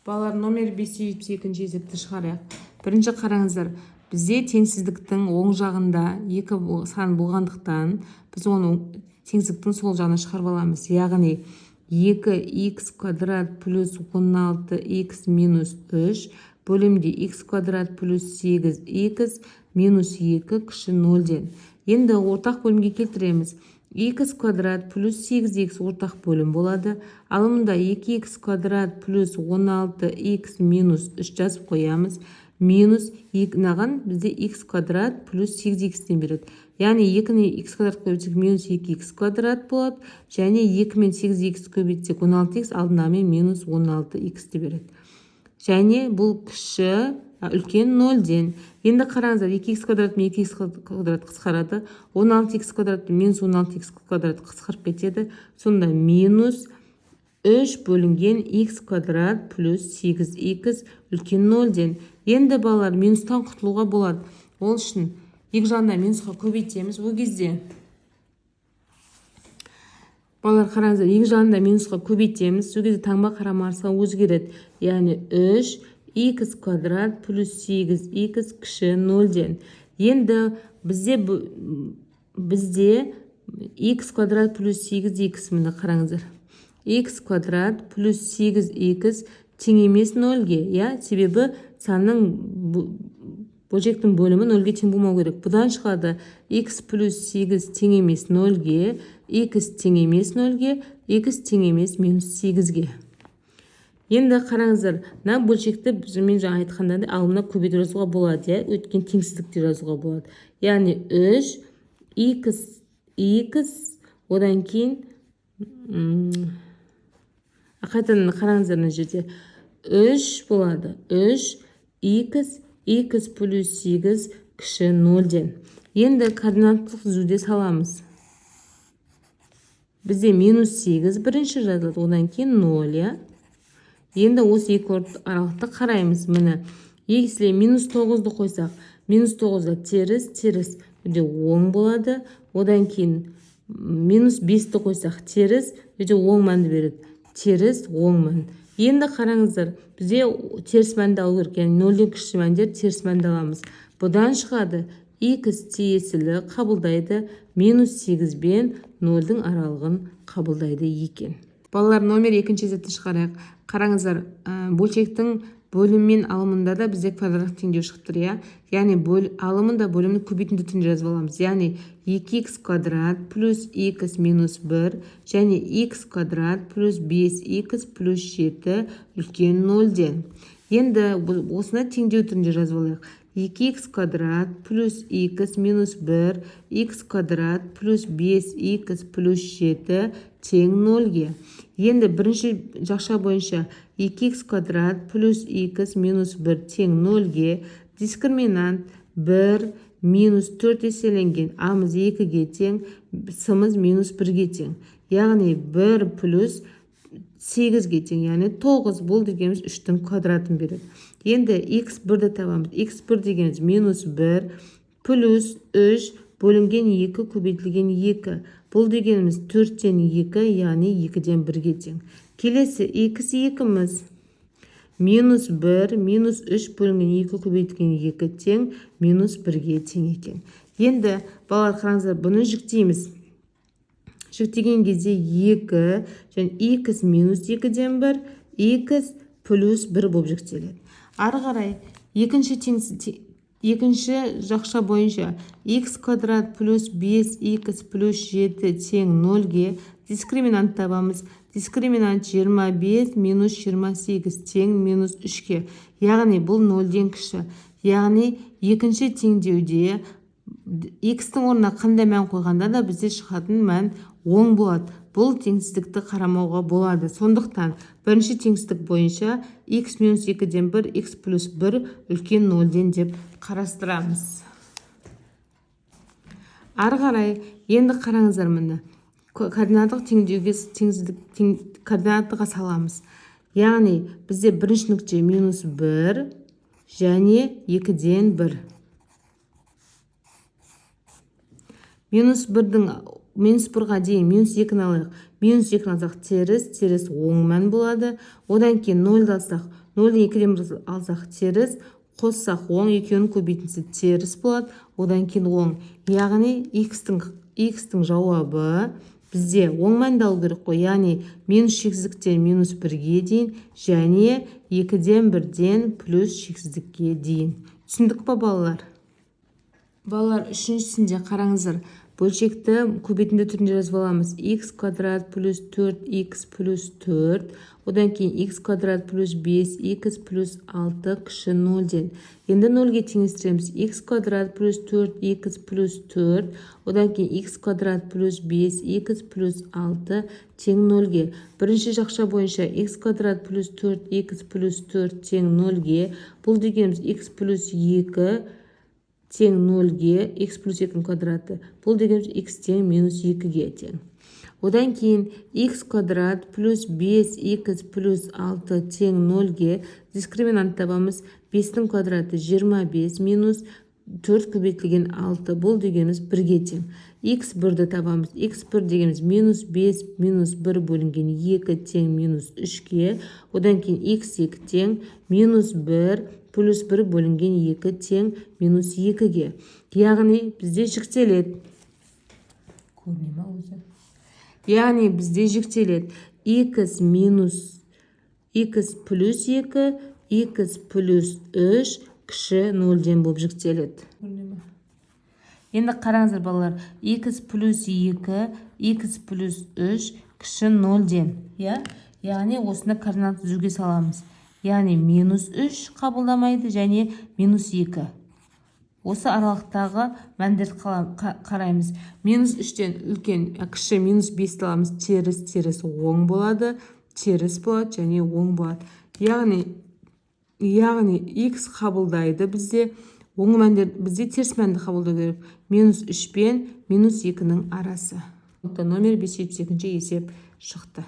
Балалар, номер 572 есепті шығарайық. Бірінші қараңыздар, бізде теңсіздіктің оң жағында екі сан болғандықтан біз оны теңсіздіктің сол жағына шығарып аламыз. Яғни 2х квадрат плюс 16х минус 3 бөлімде х квадрат плюс 8х минус 2 кіші 0-ден. Енді ортақ бөлімге келтіреміз. Х квадрат плюс 8х ортақ бөлім болады. Ал мұнда 2х квадрат плюс 16х минус 3 жазып қоямыз. Минус 2-наған бізде х квадрат плюс 8х-тен береді. Яғни 2-ні х квадрат көбейтсек минус 2х квадрат болады. Және 2 мен 8х көбейтсек 16х алдынамен минус 16х-ті береді. Және бұл кіші үлкен 0-ден. Енді қараңыздар, 2х квадрат мен 2х квадрат қысқарады. 16х квадрат минус 16х квадрат қысқарып кетеді. Сонда минус 3 бөлінген х квадрат плюс 8х үлкен 0-ден. Енді балалар, минустан құтылуға болады. Ол үшін екі жағында минусқа көбейтеміз. Ол кезде балалар, қараңыздар, екі жағында минусқа көбейтеміз. Сол кезде таңба қарама-қарсы өзгереді. Яғни 3х квадрат плюс 8х кіші 0-ден. Енді бізде х квадрат плюс 8х міне қараңыздар. Х квадрат плюс 8х тең емес 0-ге. Себебі санның бөлшектің бөлімі 0-ге тең болмау керек. Бұдан шығады х плюс 8 тең емес 0-ге, х тең емес 0-ге, х тең емес минус 8-ге. Енді қараңыздар, мына бөлшекті мен жаңа айтқанда алымына көбейтіп жазуға болады, өткен теңсіздікте жазуға болады. Яғни 3х одан кейін қайтадан қараңыздар, мына жерде 3 болады. 3х плюс 8 кіші 0-ден. Енді координаттық түзуде саламыз. Бізде минус 8 бірінші жазылады, одан кейін 0. Енді осы екі аралықты қараймыз. Міне, егер минус 9-ды қойсақ, минус 9-да теріс, өте оң болады. Одан кейін минус 5-ді қойсақ, теріс, өте оң мәнді береді. Теріс, оң мән. Енді қараңыздар, бізде теріс мәнді алу керек. Яғни 0-ден кіші мәндер теріс мәнді аламыз. Бұдан шығады х тиесілі қабылдайды, минус 8 бен 0-дің аралығын қабылдайды екен. Балалар, номер 2-ші есепті шығарайық. Қараңыздар, бөлшектің бөлім мен алымында да бізде квадрат теңдеу шығып тұр. Яғни алымында бөлімді көбейтінді түрінде жазып аламыз. Яғни 2х квадрат плюс х минус 1 және х квадрат плюс 5х плюс 7 үлкен 0-ден. Енді осына теңдеу түрінде жазып алайық. 2х квадрат плюс х минус 1 х квадрат плюс 5х плюс 7 тең 0-ге. Енді бірінші жақша бойынша 2х квадрат плюс х минус 1 тең 0-ге, дискриминант 1 минус 4 еселенген, амыз 2-ге тең, сымыз минус 1-ге тең. Яғни 1 плюс 8-ге тең, яғни 9, бұл дегеніміз 3-дің квадратын береді. Енді х1-ді табамыз. х1 дегеніміз минус 1 плюс 3 бөлінген 2 көбейтілген 2. Бұл дегеніміз 4-тен 2, яғни 2-ден 1-ге тең. Келесі х2-міз минус 1 минус 3 бөлінген 2 көбейтілген 2 тең, минус 1-ге тең екен. Енді балалар, қараңыздар, бұны жүктейміз. Жүктеген кезде 2 және х минус 2-ден 1, х плюс 1 болып жүктеледі. Ары қарай, екінші жақша бойынша х квадрат плюс 5х плюс 7 тең 0-ге, дискриминант табамыз. Дискриминант 25 минус 28 тең минус 3-ке. Яғни бұл 0-ден кіші. Яғни екінші теңдеуде х-тің орнына қандай мән қойғанда да бізде шығатын мән оң болады. Бұл теңсіздікті қарамауға болады. Сондықтан бірінші теңсіздік бойынша х минус 2-ден 1, х плюс 1 үлкен 0-ден деп қарастырамыз. Ары қарай, енді қараңыздар, міне, координаттық теңдеуге координаттыға саламыз. Яғни бізде бірінші нүкте минус 1 және 2-ден 1. Минус 1-ға дейін минус 2-ні алайық. Минус 2-ні алсақ теріс оң мән болады. Одан кейін 0-ді алсақ 0-ді 2-ден алсақ теріс, қоссақ оң, екеуінің көбейтіндісі теріс болады, одан кейін оң. Яғни x-тің жауабы бізде оң мәнді алу керек қой, яғни минус шексіздіктен минус 1-ге дейін және 2-ден 1-ден плюс шексіздікке дейін. Түсіндік па балалар? Балалар, үшіншісінде қараңыздар. Бөлшекті көбейтінді түрінде жазып аламыз. X квадрат плюс 4x плюс 4. Одан кейін x квадрат плюс 5x плюс 6 кіші 0-ден. Енді 0-ге теңестіреміз. X квадрат плюс 4x плюс 4. Одан кейін x квадрат плюс 5x плюс 6 тең 0-ге. Бірінші жақша бойынша x квадрат плюс 4x плюс 4 тең 0-ге. Бұл дегеніміз x плюс 2 тең 0-ге, x плюс 2 квадраты. Бұл дегеніміз x тең минус 2-ге тең. Одан кейін x квадрат плюс 5x плюс 6 тең 0-ге. Дискриминант табамыз. 5-тің квадраты 25 минус 4 көбейтілген 6. Бұл дегеніміз 1-ге тең. x1-ді табамыз. x1 дегеніміз минус 5 минус 1 бөлінген 2 тең минус 3-ге. Одан кейін x2 тең минус 1 плюс 1 бөлінген 2 тең минус 2-ге. Яғни бізде жіктеледі. Көрінема өзі. Яғни бізде жіктеледі. x минус x плюс 2, x плюс 3 кіші 0-ден болып жіктеледі. Енді қараңыздар балалар. x плюс 2, x плюс 3 кіші 0-ден. Яғни осында координат түзуге саламыз. Яғни минус 3 қабылдамайды және минус 2. Осы аралықтағы мәндерді қараймыз. Минус 3-тен үлкен кіші минус 5 аламыз. Теріс оң болады, теріс болады және оң болады. Яғни x қабылдайды бізде. Оң мәндер бізде теріс мәнді қабылдау керек. Минус 3 пен минус 2-нің арасы. Номер 572 есеп шықты.